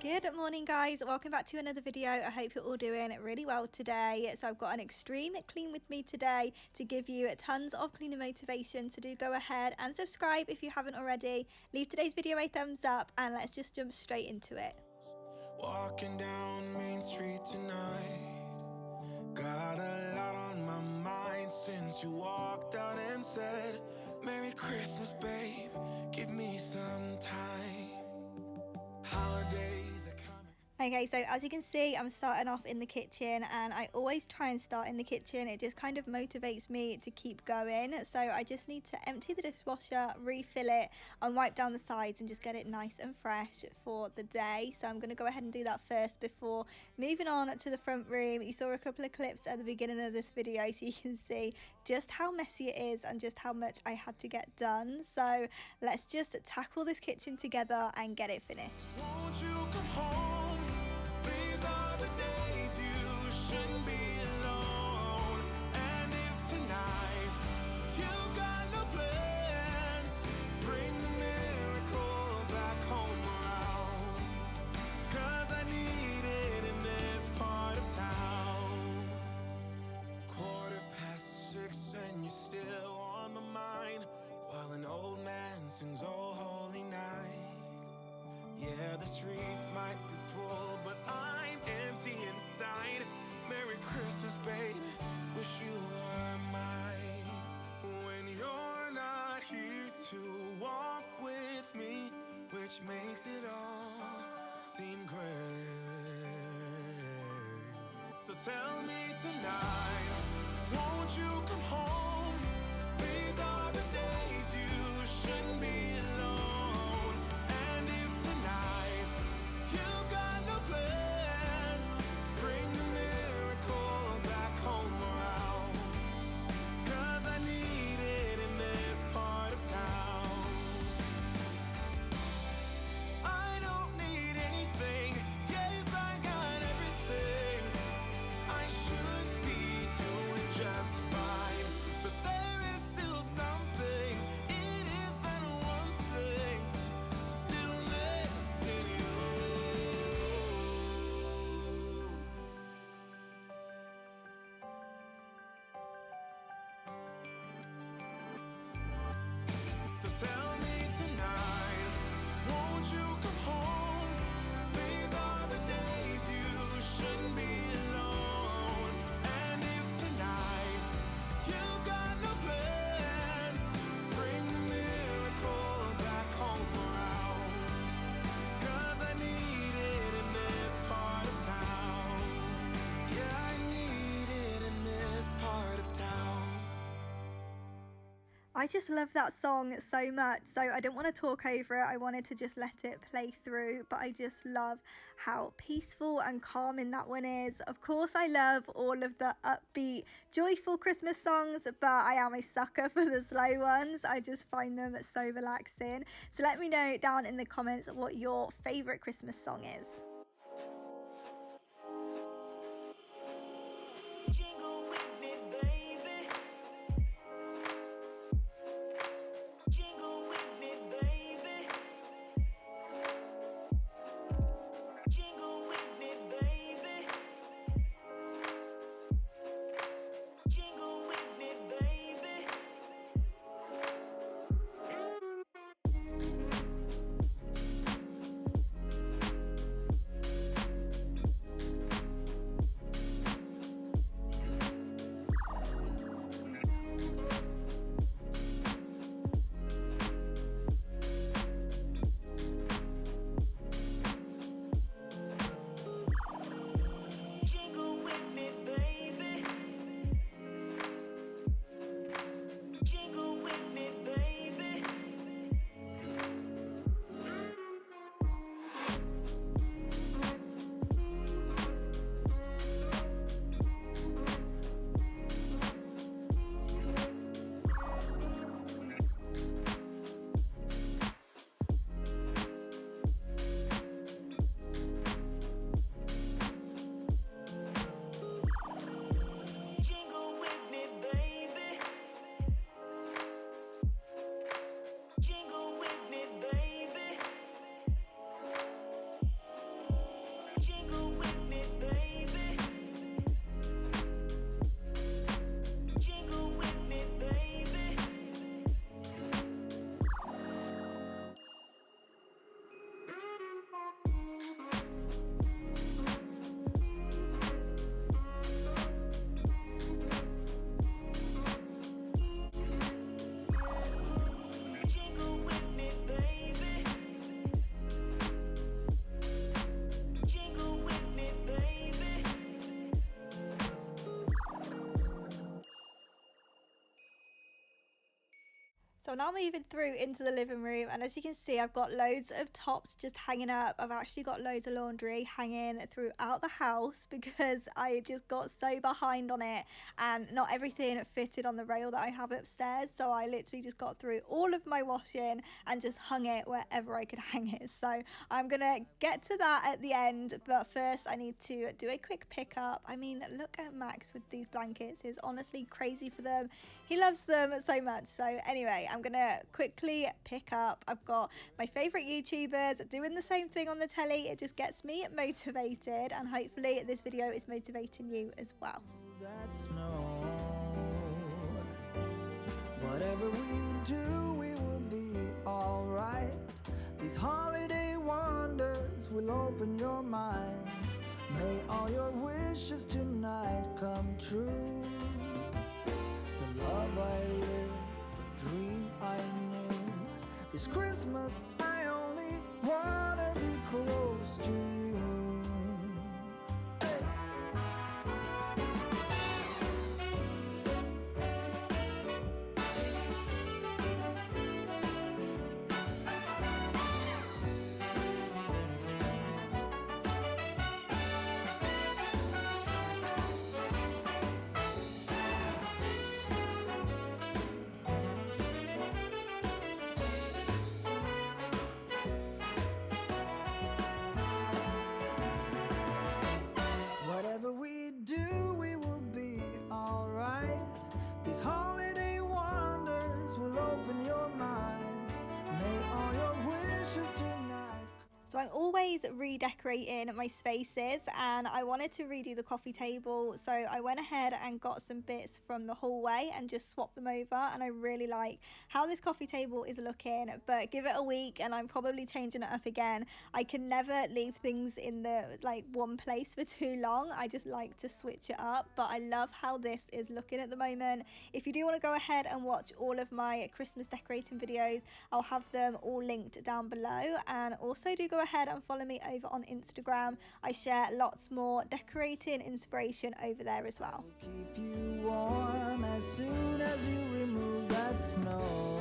Good morning guys, welcome back to another video. I hope you're all doing really well today. So I've got an extreme clean with me today to give you tons of cleaning motivation, so do go ahead and subscribe if you haven't already. Leave today's video a thumbs up and let's just jump straight into it. Walking down Main Street tonight, got a lot on my mind since you walked out and said Merry Christmas babe, give me some time. Holidays are coming. Okay, so as you can see, I'm starting off in the kitchen, and I always try and start in the kitchen. It just kind of motivates me to keep going. So I just need to empty the dishwasher, refill it, and wipe down the sides and just get it nice and fresh for the day. So I'm going to go ahead and do that first before moving on to the front room. You saw a couple of clips at the beginning of this video, so you can see just how messy it is and just how much I had to get done. So let's just tackle this kitchen together and get it finished. Won't you come home? These are the days you shouldn't be alone. And if tonight you've got no plans, bring the miracle back home around. 'Cause I need it in this part of town. 6:15 and you're still on my mind, while an old man sings "Oh Holy Night." Yeah, the streets might be full, but I'm empty inside. Merry Christmas, baby, wish you were mine. When you're not here to walk with me, which makes it all seem great. So tell me tonight, won't you come home? These are the days you shouldn't be alone. So tell me tonight, won't you come home? These are the days you shouldn't be alone. And if tonight you've got no plans, bring the miracle back home around. 'Cause I need it in this part of town. Yeah, I need it in this part of town. I just love that song so much, so I don't want to talk over it. I wanted to just let it play through, but I just love how peaceful and calming that one is. Of course, I love all of the upbeat, joyful Christmas songs, but I am a sucker for the slow ones. I just find them so relaxing. So let me know down in the comments what your favourite Christmas song is. So now moving through into the living room, and as you can see, I've got loads of tops just hanging up. I've actually got loads of laundry hanging throughout the house because I just got so behind on it and not everything fitted on the rail that I have upstairs. So I literally just got through all of my washing and just hung it wherever I could hang it. So I'm gonna get to that at the end, but first I need to do a quick pickup. I mean, look at Max with these blankets. He's honestly crazy for them. He loves them so much. So anyway, I'm gonna quickly pick up. I've got my favorite YouTubers doing the same thing on the telly. It just gets me motivated, and hopefully this video is motivating you as well. That snow, whatever we do, we will be alright. These holiday wonders will open your mind. May all your wishes tonight come true. The love I live, the dream I knew. This Christmas I only wanna be close to you. Hey. Whatever we do, we will be alright. These holiday wonders will open your mind. May all your wishes tonight. So I'm always redecorating my spaces, and I wanted to redo the coffee table, so I went ahead and got some bits from the hallway and just swapped them over, and I really like how this coffee table is looking. But give it a week and I'm probably changing it up again. I can never leave things in the one place for too long. I just like to switch it up, but I love how this is looking at the moment. If you do want to go ahead and watch all of my Christmas decorating videos, I'll have them all linked down below, and also do go ahead and follow me over on Instagram. I share lots more decorating inspiration over there as well. Keep you warm as soon as you remove that snow.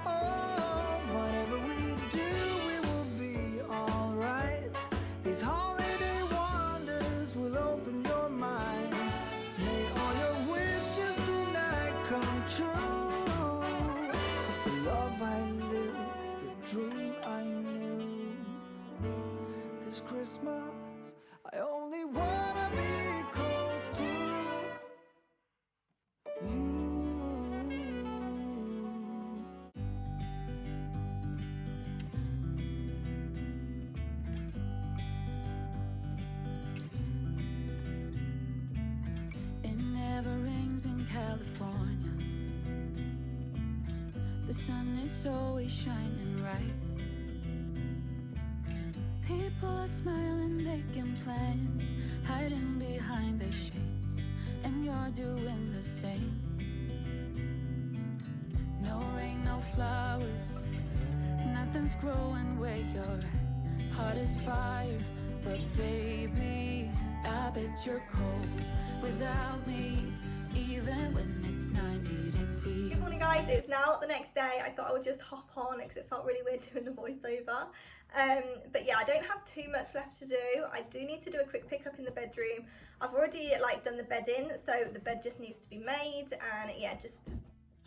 Oh, whatever we do, we will be alright. These holiday wonders will open your mind. May all your wishes tonight come true. The love I live, the dream I knew. This Christmas, I only wanna be close to you. It never rains in California. The sun is always shining bright. People are smiling, making plans, hiding behind their shades, and you're doing the same. No rain, no flowers, nothing's growing where you're at. Heart is fire, but baby, I bet you're cold without me, even when it's 90 degrees. Good morning guys, it's now the next day. I thought I would just hop on because it felt really weird doing the voiceover. But yeah, I don't have too much left to do. I do need to do a quick pickup in the bedroom. I've already done the bedding, so the bed just needs to be made, and yeah, just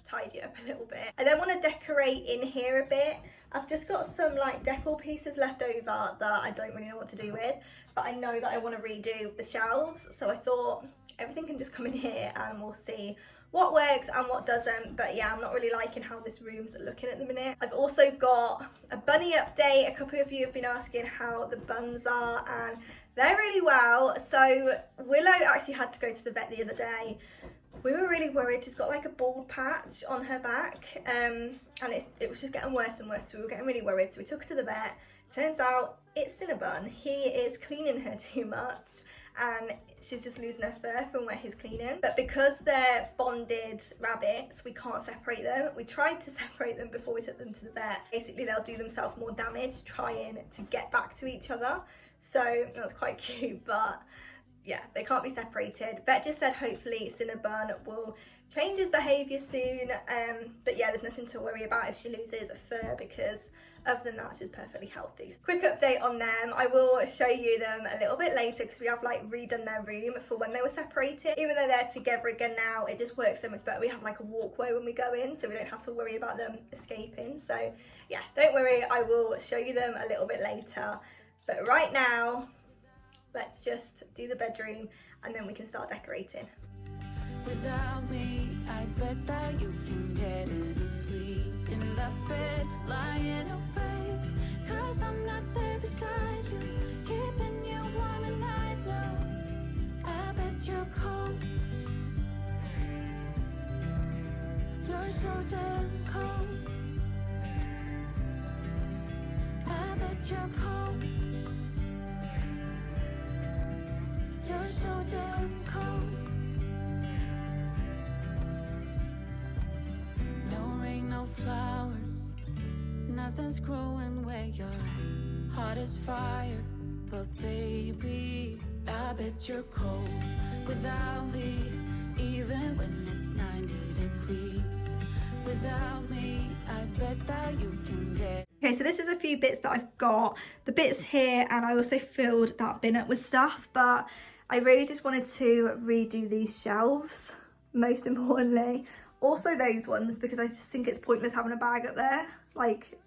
tidy it up a little bit. I then want to decorate in here a bit. I've just got some decor pieces left over that I don't really know what to do with, but I know that I want to redo the shelves, so I thought everything can just come in here and we'll see what works and what doesn't. But yeah, I'm not really liking how this room's looking at the minute. I've also got a bunny update. A couple of you have been asking how the buns are, and they're really well. So Willow actually had to go to the vet the other day. We were really worried. She's got a bald patch on her back, and it was just getting worse and worse, so we were getting really worried. So we took her to the vet. Turns out it's Cinnabon. He is cleaning her too much, and she's just losing her fur from where he's cleaning. But because they're bonded rabbits, we can't separate them. We tried to separate them before we took them to the vet. Basically, they'll do themselves more damage trying to get back to each other. So that's quite cute, but yeah, they can't be separated. Vet just said hopefully Cinnabon will change his behaviour soon, but yeah, there's nothing to worry about if she loses a fur, because other than that, she's perfectly healthy. Quick update on them. I will show you them a little bit later because we have like redone their room for when they were separated. Even though they're together again now, it just works so much better. We have like a walkway when we go in, so we don't have to worry about them escaping. So yeah, don't worry, I will show you them a little bit later. But right now, let's just do the bedroom and then we can start decorating. Without me, I bet that you can get any sleep in that bed, lying awake. 'Cause I'm not there beside you, keeping you warm and I know. I bet you're cold. You're so damn cold. I bet you're cold. You're so damn cold. No flowers, nothing's growing where your heart is fire. But baby, I bet you're cold without me, even when it's 90 degrees. Without me, I bet that you can get. Okay, so this is a few bits that I've got. The bits here, and I also filled that bin up with stuff, but I really just wanted to redo these shelves, most importantly. Also those ones, because I just think it's pointless having a bag up there. Like,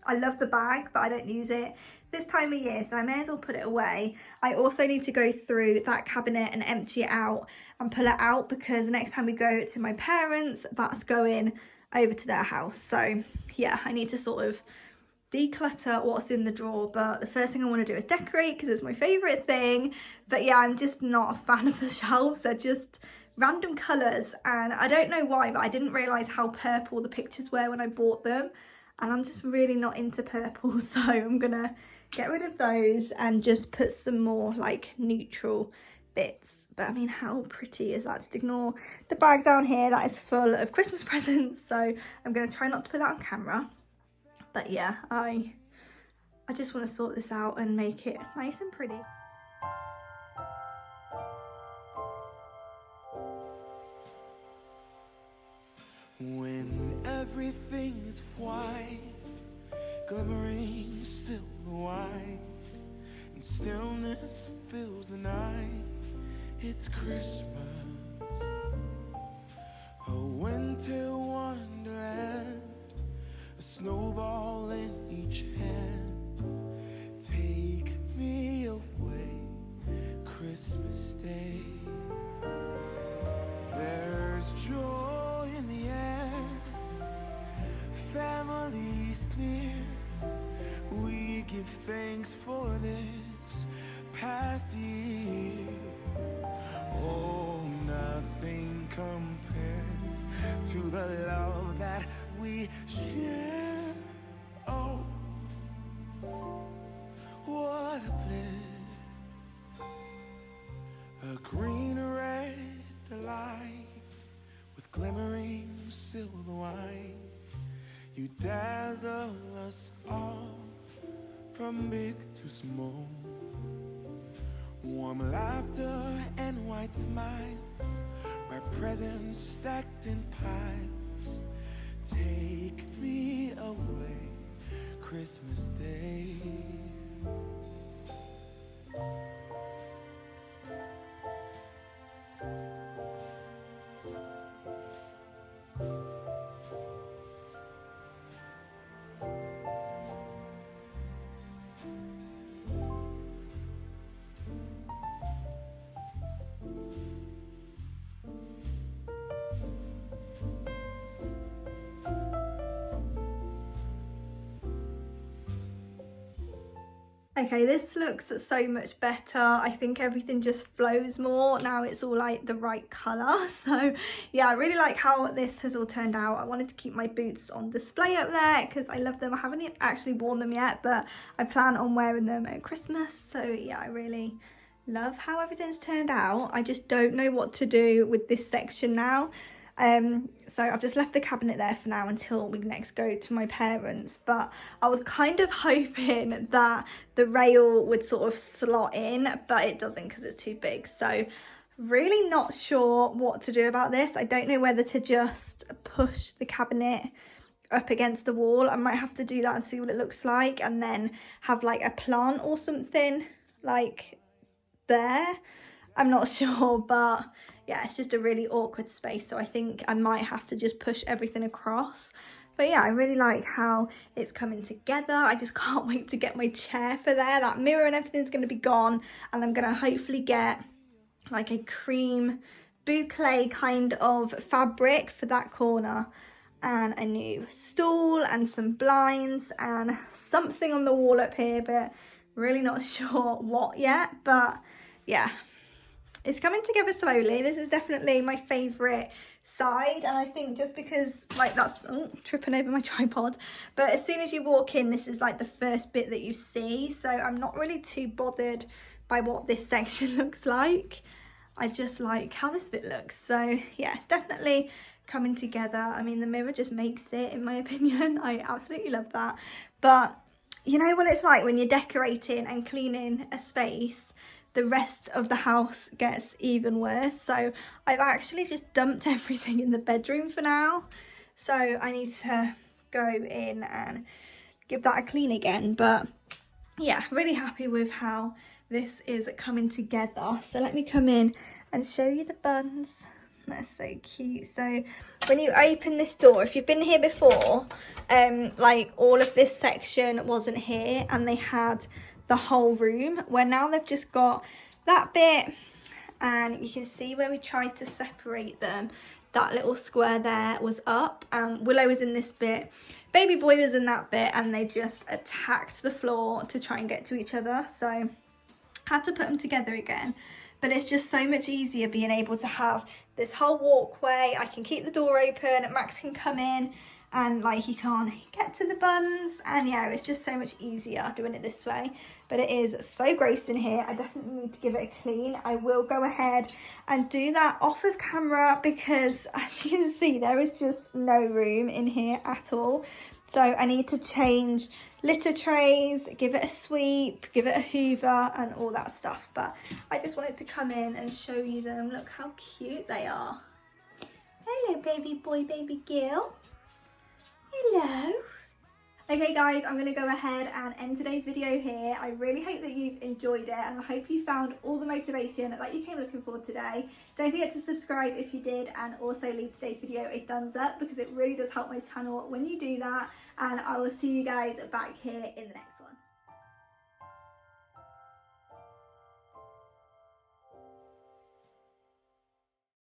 I love the bag, but I don't use it this time of year, so I may as well put it away. I also need to go through that cabinet and empty it out and pull it out, because the next time we go to my parents, that's going over to their house. So yeah, I need to sort of declutter what's in the drawer, but the first thing I want to do is decorate because it's my favourite thing. But yeah, I'm just not a fan of the shelves. They're just random colours, and I don't know why, but I didn't realise how purple the pictures were when I bought them, and I'm just really not into purple, so I'm gonna get rid of those and just put some more like neutral bits. But I mean, how pretty is that? Just ignore the bag down here, that is full of Christmas presents, so I'm gonna try not to put that on camera. But yeah, I just want to sort this out and make it nice and pretty. When everything is white, glimmering silver white, and stillness fills the night, it's Christmas, a winter wonderland, a snowball in each hand. Take me away, Christmas Day. There's joy in the air, families near. We give thanks for this past year. Oh, nothing compares to the love that we share. Oh, what a bliss, a green red delight with glimmering silver wine. You dazzle us all from big to small. Warm laughter and white smiles, my presents stacked in piles. Take me away, Christmas Day. Okay, this looks so much better. I think everything just flows more. Now it's all like the right colour. So yeah, I really like how this has all turned out. I wanted to keep my boots on display up there because I love them. I haven't actually worn them yet, but I plan on wearing them at Christmas. So yeah, I really love how everything's turned out. I just don't know what to do with this section now. So I've just left the cabinet there for now until we next go to my parents, but I was kind of hoping that the rail would sort of slot in, but it doesn't because it's too big. So really not sure what to do about this. I don't know whether to just push the cabinet up against the wall. I might have to do that and see what it looks like, and then have like a plant or something like there. I'm not sure, but yeah, it's just a really awkward space, so I think I might have to just push everything across. But yeah, I really like how it's coming together. I just can't wait to get my chair for there. That mirror and everything's going to be gone, and I'm going to hopefully get like a cream boucle kind of fabric for that corner, and a new stool and some blinds and something on the wall up here, but really not sure what yet. But yeah, it's coming together slowly. This is definitely my favourite side, and I think just because like that's tripping over my tripod, but as soon as you walk in, this is like the first bit that you see, so I'm not really too bothered by what this section looks like. I just like how this bit looks. So yeah, it's definitely coming together. I mean, the mirror just makes it, in my opinion. I absolutely love that. But you know what it's like when you're decorating and cleaning a space, the rest of the house gets even worse. So I've actually just dumped everything in the bedroom for now, so I need to go in and give that a clean again. But yeah, really happy with how this is coming together. So let me come in and show you the buns. They're so cute. So when you open this door, if you've been here before, like all of this section wasn't here, and they had the whole room, where now they've just got that bit, and you can see where we tried to separate them. That little square there was up, and Willow was in this bit, baby boy was in that bit, and they just attacked the floor to try and get to each other. So had to put them together again. But it's just so much easier being able to have this whole walkway. I can keep the door open, Max can come in, and like he can't get to the buns, and yeah, it's just so much easier doing it this way. But it is so gross in here. I definitely need to give it a clean. I will go ahead and do that off of camera, because as you can see, there is just no room in here at all. So I need to change litter trays, give it a sweep, give it a hoover, and all that stuff. But I just wanted to come in and show you them. Look how cute they are. Hello, baby boy, baby girl. Hello. Okay guys, I'm going to go ahead and end today's video here. I really hope that you've enjoyed it, and I hope you found all the motivation that you came looking for today. Don't forget to subscribe if you did, and also leave today's video a thumbs up, because it really does help my channel when you do that. And I will see you guys back here in the next one.